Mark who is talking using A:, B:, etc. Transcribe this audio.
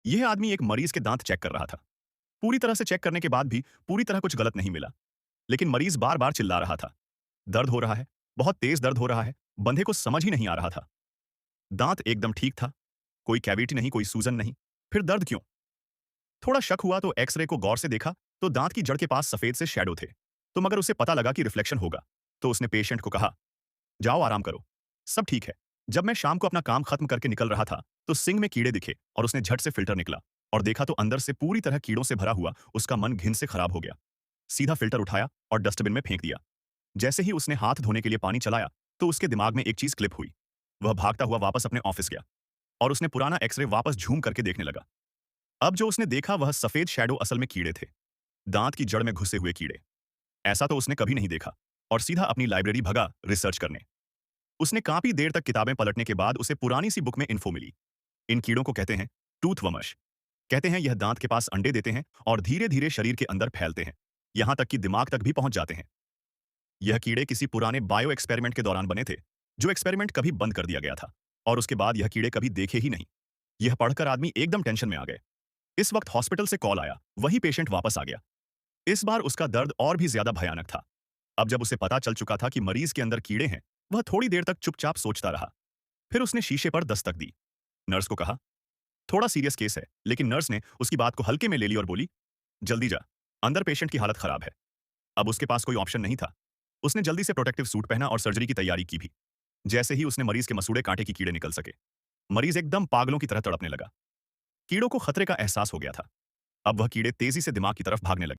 A: यह आदमी एक मरीज के दांत चेक कर रहा था। पूरी तरह से चेक करने के बाद भी पूरी तरह कुछ गलत नहीं मिला। लेकिन मरीज बार-बार चिल्ला रहा था। दर्द हो रहा है, बहुत तेज दर्द हो रहा है। बंदे को समझ ही नहीं आ रहा था। दांत एकदम ठीक था, कोई कैविटी नहीं, कोई सूजन नहीं। फिर दर्द क्यों? थोड़ा शक हुआ तो एक्स-रे को गौर से देखा तो दांत की जड़ के पास सफेद से शैडो थे। तो मगर उसे पता लगा कि रिफ्लेक्शन होगा, तो उसने पेशेंट को कहा, "जाओ आराम करो, सब ठीक है।" जब मैं शाम को अपना काम खत्म करके निकल रहा था, तो सिंक में कीड़े दिखे और उसने झट से फिल्टर निकला और देखा तो अंदर से पूरी तरह कीड़ों से भरा हुआ उसका मन घिन से खराब हो गया। सीधा फिल्टर उठाया और डस्टबिन में फेंक दिया। जैसे ही उसने हाथ धोने के लिए पानी चलाया, तो उसके दिमाग में एक चीज क्लिप हुई। वह भागता हुआ वापस अपने ऑफिस गया और उसने पुराना एक्सरे वापस झूम करके देखने लगा। अब जो उसने देखा वह सफेद शैडो असल में कीड़े थे, दांत की जड़ में घुसे हुए कीड़े। ऐसा तो उसने कभी नहीं देखा और सीधा अपनी लाइब्रेरी भगा रिसर्च करने। उसने काफी देर तक किताबें पलटने के बाद उसे पुरानी सी बुक में इन्फो मिली। इन कीड़ों को कहते हैं टूथ वमश। कहते हैं यह दांत के पास अंडे देते हैं और धीरे धीरे शरीर के अंदर फैलते हैं, यहां तक कि दिमाग तक भी पहुंच जाते हैं। यह कीड़े किसी पुराने बायो एक्सपेरिमेंट के दौरान बने थे, जो एक्सपेरिमेंट कभी बंद कर दिया गया था और उसके बाद यह कीड़े कभी देखे ही नहीं। यह पढ़कर आदमी एकदम टेंशन में आ गए। इस वक्त हॉस्पिटल से कॉल आया, वही पेशेंट वापस आ गया। इस बार उसका दर्द और भी ज्यादा भयानक था। अब जब उसे पता चल चुका था कि मरीज के अंदर कीड़े हैं, वह थोड़ी देर तक चुपचाप सोचता रहा। फिर उसने शीशे पर दस्तक दी। नर्स को कहा, थोड़ा सीरियस केस है। लेकिन नर्स ने उसकी बात को हल्के में ले ली और बोली, जल्दी जा, अंदर पेशेंट की हालत खराब है। अब उसके पास कोई ऑप्शन नहीं था। उसने जल्दी से प्रोटेक्टिव सूट पहना और सर्जरी की तैयारी की भी। जैसे ही उसने मरीज के मसूड़े कांटे की कीड़े निकल सके, मरीज एकदम पागलों की तरह तड़पने लगा। कीड़ों को खतरे का एहसास हो गया था। अब वह कीड़े तेजी से दिमाग की तरफ भागने लगे।